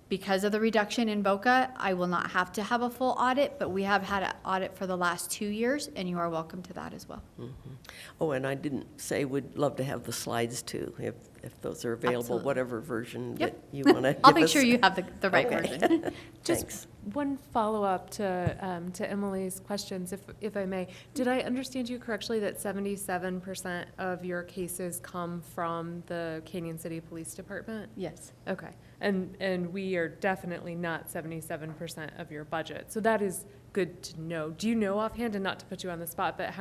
S6: because of the reduction in VOCA, I will not have to have a full audit, but we have had an audit for the last 2 years, and you are welcome to that as well.
S8: Oh, and I didn't say we'd love to have the slides too, if those are available,
S6: Absolutely.
S8: whatever version
S6: Yep.
S8: that you want to give us.
S6: I'll make sure you have the right
S8: Okay.
S6: version.
S7: Just
S8: Thanks.
S7: one follow-up to Emily's questions, if I may. Did I understand you correctly that 77% of your cases come from the Canyon City Police Department?
S6: Yes.
S7: Okay, and we are definitely not 77% of your budget, so that is good to know. Do you know offhand, and not to put you on the spot, but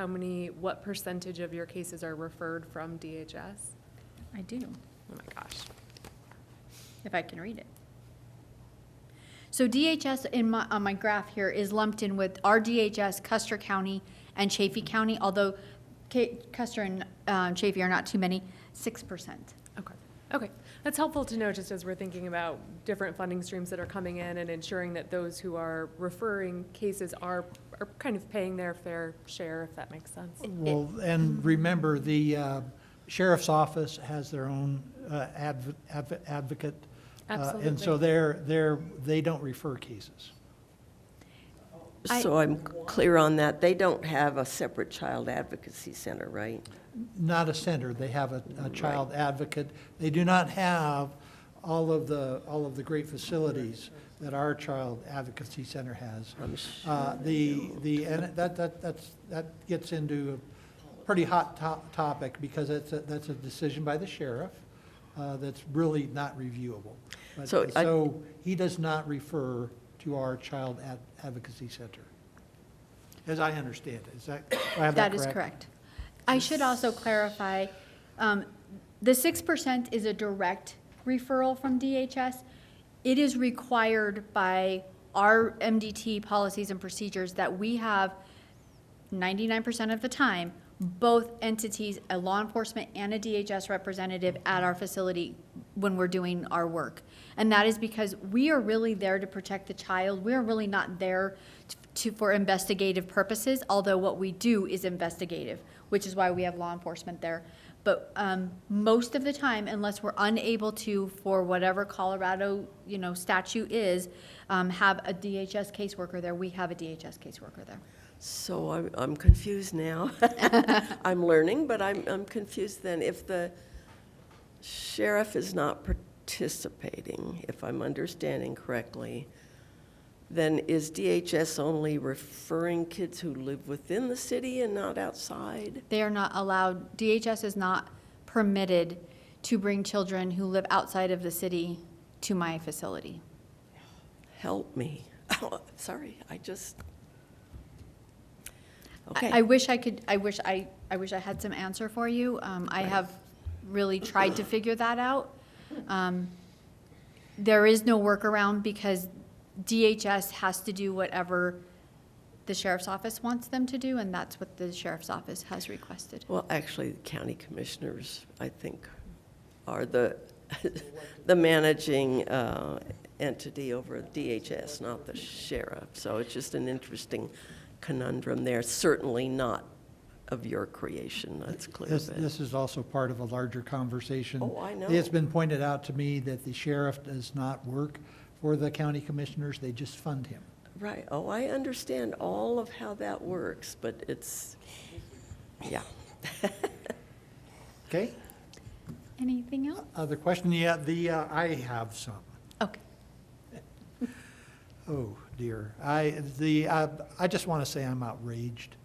S7: what percentage of your cases are referred from DHS?
S6: I do,
S7: Oh my gosh.
S6: if I can read it. So DHS on my graph here is lumped in with our DHS, Custer County, and Chaffey County, although Custer and Chaffey are not too many, 6%.
S7: Okay, that's helpful to know, just as we're thinking about different funding streams that are coming in and ensuring that those who are referring cases are kind of paying their fair share, if that makes sense.
S1: Well, and remember, the sheriff's office has their own advocate. And so they don't refer cases.
S8: So I'm clear on that. They don't have a separate child advocacy center, right?
S1: Not a center, they have a child advocate. They do not have all of the great facilities that our child advocacy center has.
S8: I'm
S1: And that gets into a pretty hot topic, because that's a decision by the sheriff that's really not reviewable. But-
S8: So
S1: he does not refer to our child advocacy center, as I understand it. Do I have that correct?
S6: That is correct. I should also clarify, the 6% is a direct referral from DHS. It is required by our MDT policies and procedures that we have 99% of the time, both entities, a law enforcement and a DHS representative at our facility when we're doing our work. And that is because we are really there to protect the child. We are really not there for investigative purposes, although what we do is investigative, which is why we have law enforcement there. But most of the time, unless we're unable to, for whatever Colorado, statute is, have a DHS caseworker there, we have a DHS caseworker there.
S8: So I'm confused now. I'm learning, but I'm confused then. If the sheriff is not participating, if I'm understanding correctly, then is DHS only referring kids who live within the city and not outside?
S6: They are not allowed, DHS is not permitted to bring children who live outside of the city to my facility.
S8: Help me. Oh, sorry, I just,
S6: I
S8: okay.
S6: wish I had some answer for you. I have really tried to figure that out. There is no workaround because DHS has to do whatever the sheriff's office wants them to do, and that's what the sheriff's office has requested.
S8: Well, actually, the county commissioners, I think, are the, the managing entity over DHS, not the sheriff. So it's just an interesting conundrum there. Certainly not of your creation, that's clear.
S1: This is also part of a larger conversation.
S8: Oh, I know.
S1: It's been pointed out to me that the sheriff does not work for the county commissioners, they just fund him.
S8: Right, oh, I understand all of how that works, but it's, yeah.
S1: Okay?
S6: Anything else?
S1: Other question? Yeah, I have some.
S6: Okay.
S1: Oh, dear. I just want to say I'm outraged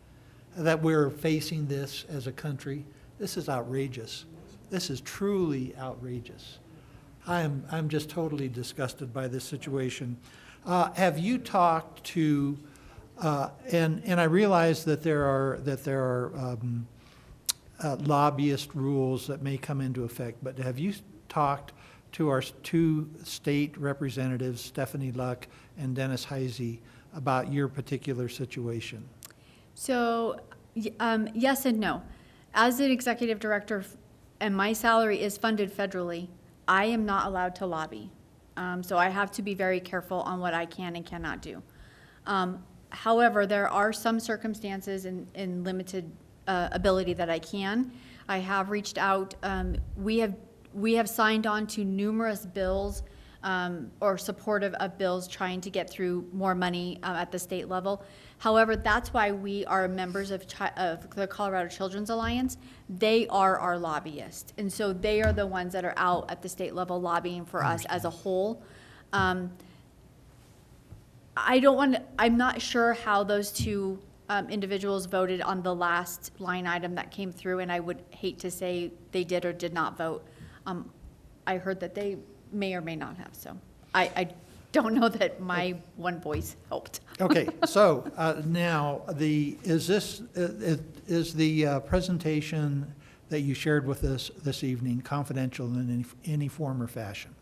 S1: that we're facing this as a country. This is outrageous. This is truly outrageous. I'm just totally disgusted by this situation. Have you talked to, and I realize that there are lobbyist rules that may come into effect, but have you talked to our two state representatives, Stephanie Luck and Dennis Heisey, about your particular situation?
S6: So, yes and no. As an executive director, and my salary is funded federally, I am not allowed to lobby. So I have to be very careful on what I can and cannot do. However, there are some circumstances in limited ability that I can. I have reached out. We have signed on to numerous bills or supportive of bills trying to get through more money at the state level. However, that's why we are members of the Colorado Children's Alliance. They are our lobbyists, and so they are the ones that are out at the state level lobbying for us as a whole. I'm not sure how those two individuals voted on the last line item that came through, and I would hate to say they did or did not vote. I heard that they may or may not have, so I don't know that my one voice helped.
S1: Okay, so now, is the presentation that you shared with us this evening confidential in any form or fashion?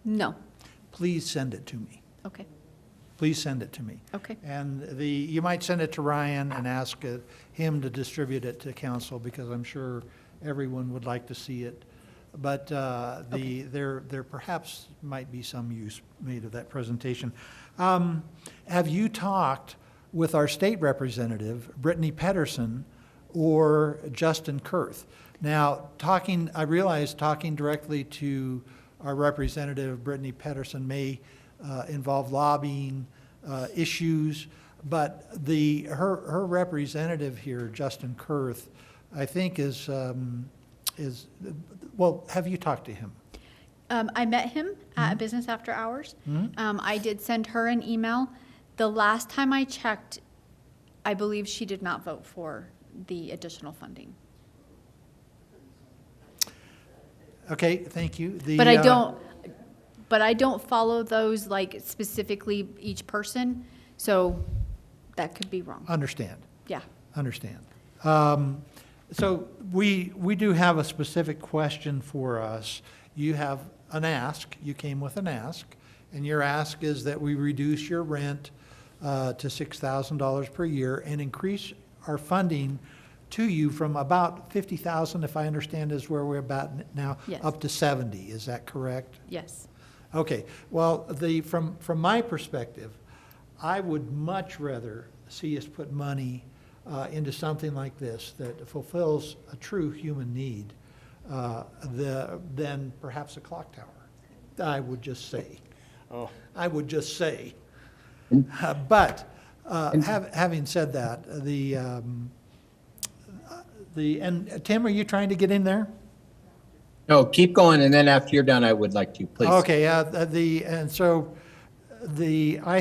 S6: No.
S1: Please send it to me.
S6: Okay.
S1: Please send it to me.
S6: Okay.
S1: And you might send it to Ryan and ask him to distribute it to council, because I'm sure everyone would like to see it. But there perhaps might be some use made of that presentation. Have you talked with our state representative, Brittany Pedersen, or Justin Kurth? Now, I realize talking directly to our representative, Brittany Pedersen, may involve lobbying issues, but her representative here, Justin Kurth, I think is, well, have you talked to him?
S6: I met him at Business After Hours. I did send her an email. The last time I checked, I believe she did not vote for the additional funding.
S1: Okay, thank you.
S6: But I don't follow those like specifically each person, so that could be wrong.
S1: Understand.
S6: Yeah.
S1: Understand. So we do have a specific question for us. You have an ask, you came with an ask, and your ask is that we reduce your rent to $6,000 per year and increase our funding to you from about 50,000, if I understand is where we're about now,
S6: Yes.
S1: up to 70. Is that correct?
S6: Yes.
S1: Okay, well, from my perspective, I would much rather see us put money into something like this that fulfills a true human need than perhaps a clock tower. I would just say.
S3: Oh.
S1: I would just say. But having said that, and Tim, are you trying to get in there?
S10: No, keep going, and then after you're done, I would like to, please.
S1: Okay, I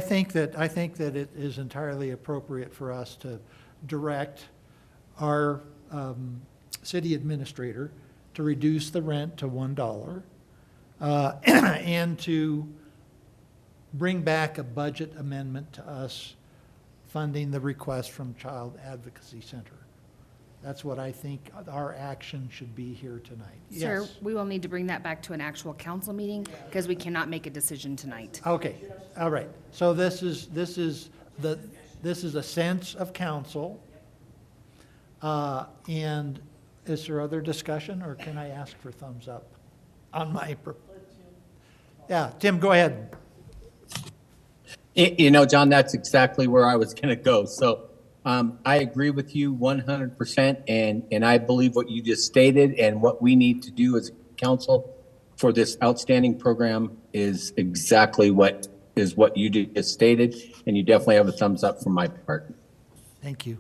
S1: think that it is entirely appropriate for us to direct our city administrator to reduce the rent to $1 and to bring back a budget amendment to us funding the request from Child Advocacy Center. That's what I think our action should be here tonight.
S2: Sir,
S1: Yes.
S2: we will need to bring that back to an actual council meeting because we cannot make a decision tonight.
S1: Okay, all right. So this is a sense of council. And is there other discussion, or can I ask for thumbs up on my? Yeah, Tim, go ahead.
S10: You know, John, that's exactly where I was going to go. So I agree with you 100%, and I believe what you just stated and what we need to do as council for this outstanding program is exactly what you just stated, and you definitely have a thumbs up from my part.
S1: Thank you.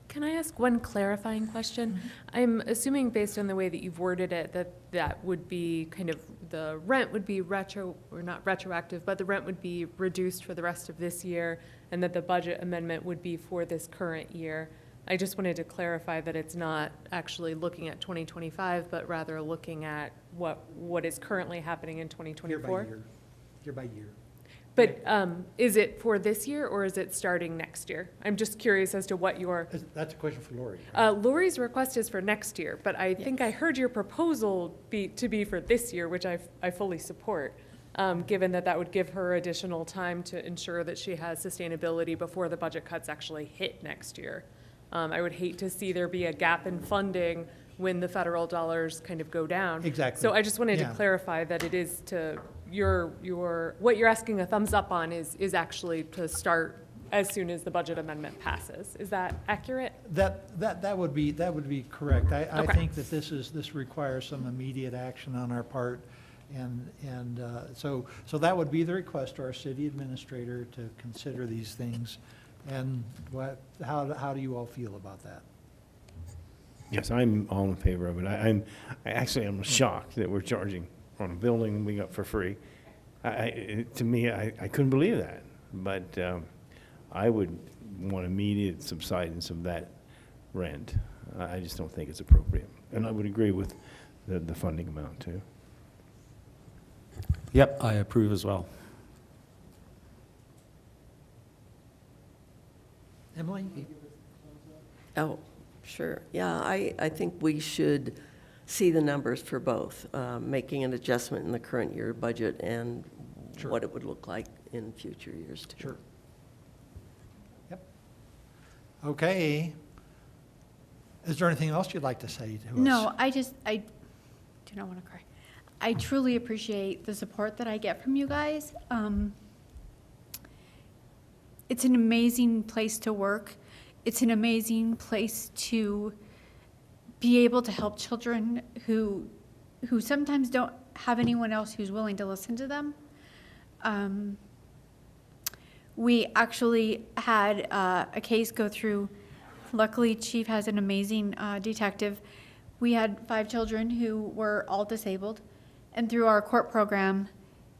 S7: Can I ask one clarifying question? I'm assuming based on the way that you've worded it, that would be kind of, the rent would be not retroactive, but the rent would be reduced for the rest of this year, and that the budget amendment would be for this current year. I just wanted to clarify that it's not actually looking at 2025, but rather looking at what is currently happening in 2024?
S1: Year by year.
S7: But is it for this year, or is it starting next year? I'm just curious as to what your,
S1: That's a question for Lori.
S7: Lori's request is for next year, but I think I heard your proposal to be for this year, which I fully support, given that would give her additional time to ensure that she has sustainability before the budget cuts actually hit next year. I would hate to see there be a gap in funding when the federal dollars kind of go down.
S1: Exactly.
S7: So I just wanted to
S1: Yeah.
S7: clarify that it is to, what you're asking a thumbs up on is actually to start as soon as the budget amendment passes. Is that accurate?
S1: That would be correct. I
S7: Okay.
S1: think that this requires some immediate action on our part. And so that would be the request to our city administrator to consider these things. And how do you all feel about that?
S3: Yes, I'm all in favor of it. I'm shocked that we're charging on a building we got for free. To me, I couldn't believe that. But I would want immediate subsidence of that rent. I just don't think it's appropriate. And I would agree with the funding amount too.
S11: Yep, I approve as well.
S1: Emily?
S8: Oh, sure. Yeah, I think we should see the numbers for both, making an adjustment in the current year budget and
S1: Sure.
S8: what it would look like in future years too.
S1: Sure. Yep. Okay. Is there anything else you'd like to say to us?
S6: No, I do not want to cry. I truly appreciate the support that I get from you guys. It's an amazing place to work. It's an amazing place to be able to help children who sometimes don't have anyone else who's willing to listen to them. We actually had a case go through. Luckily, Chief has an amazing detective. We had 5 children who were all disabled. And through our court program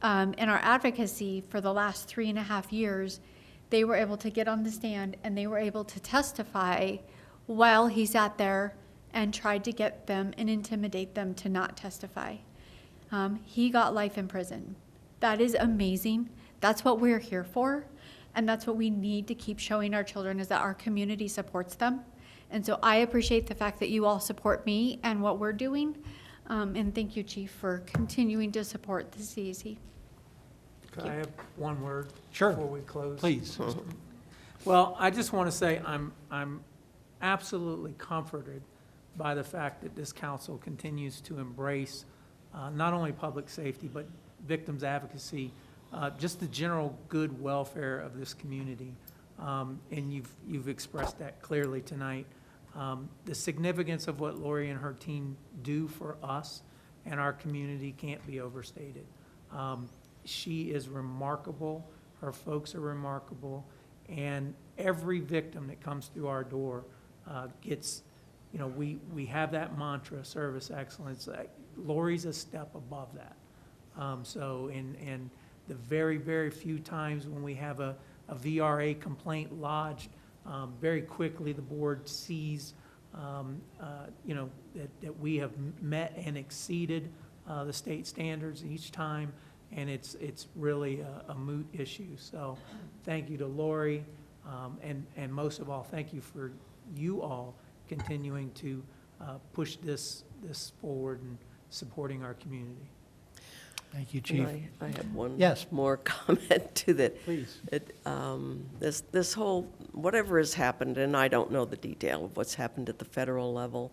S6: and our advocacy for the last 3.5 years, they were able to get on the stand and they were able to testify while he sat there and tried to get them and intimidate them to not testify. He got life in prison. That is amazing. That's what we're here for. And that's what we need to keep showing our children, is that our community supports them. And so I appreciate the fact that you all support me and what we're doing. And thank you, Chief, for continuing to support the CAC.
S5: Could I have one word?
S1: Sure.
S5: Before we close?
S1: Please.
S5: Well, I just want to say I'm absolutely comforted by the fact that this council continues to embrace not only public safety, but victims advocacy, just the general good welfare of this community. And you've expressed that clearly tonight. The significance of what Lori and her team do for us and our community can't be overstated. She is remarkable. Her folks are remarkable. And every victim that comes through our door gets, we have that mantra, service excellence. Lori's a step above that. And the very, very few times when we have a VRA complaint lodged, very quickly the board sees, that we have met and exceeded the state standards each time. and it's really a moot issue. So thank you to Lori, and most of all, thank you for you all continuing to push this forward and supporting our community.
S1: Thank you, Chief.
S8: I have one
S1: Yes.
S8: more comment to that.
S1: Please.
S8: This whole, whatever has happened, and I don't know the detail of what's happened at the federal level,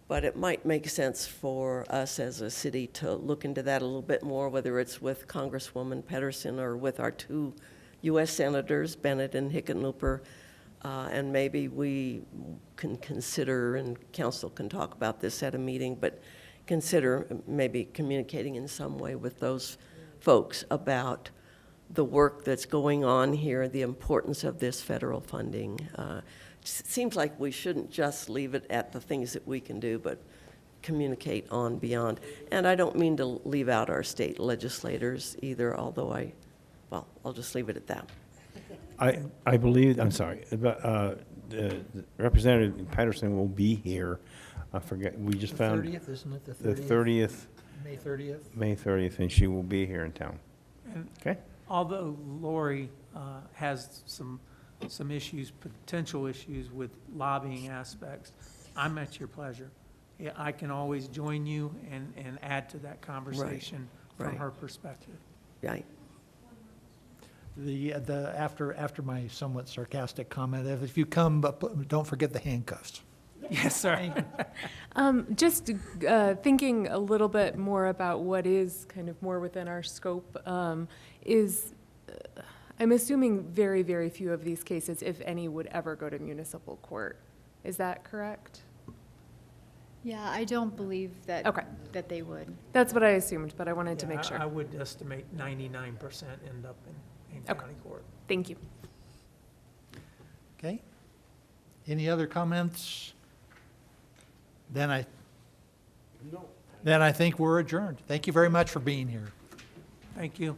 S8: but it might make sense for us as a city to look into that a little bit more, whether it's with Congresswoman Pedersen or with our two U.S. Senators, Bennett and Hickenlooper, and maybe we can consider, and council can talk about this at a meeting, but consider maybe communicating in some way with those folks about the work that's going on here, the importance of this federal funding. It seems like we shouldn't just leave it at the things that we can do, but communicate on beyond. And I don't mean to leave out our state legislators either, although I'll just leave it at that.
S3: I believe, I'm sorry, but, Representative Patterson will be here. I forget, we just
S1: The
S3: found
S1: 30th, isn't it,
S3: the 30th,
S1: May 30th?
S3: May 30th, and she will be here in town.
S5: And
S3: Okay?
S5: although Lori has some issues, potential issues with lobbying aspects, I'm at your pleasure. Yeah, I can always join you and add to that conversation from
S8: right.
S5: her perspective.
S8: Right.
S1: After my somewhat sarcastic comment, if you come, but don't forget the handcuffs.
S5: Yes, sir.
S7: Just thinking a little bit more about what is kind of more within our scope, I'm assuming very, very few of these cases, if any, would ever go to municipal court. Is that correct?
S6: Yeah, I don't believe that,
S7: Okay.
S6: that they would.
S7: That's what I assumed, but I wanted to
S5: Yeah,
S7: make sure.
S5: I would estimate 99% end up in
S7: Okay.
S5: county court.
S7: Thank you.
S1: Okay? Any other comments? Then I think we're adjourned. Thank you very much for being here.
S5: Thank you.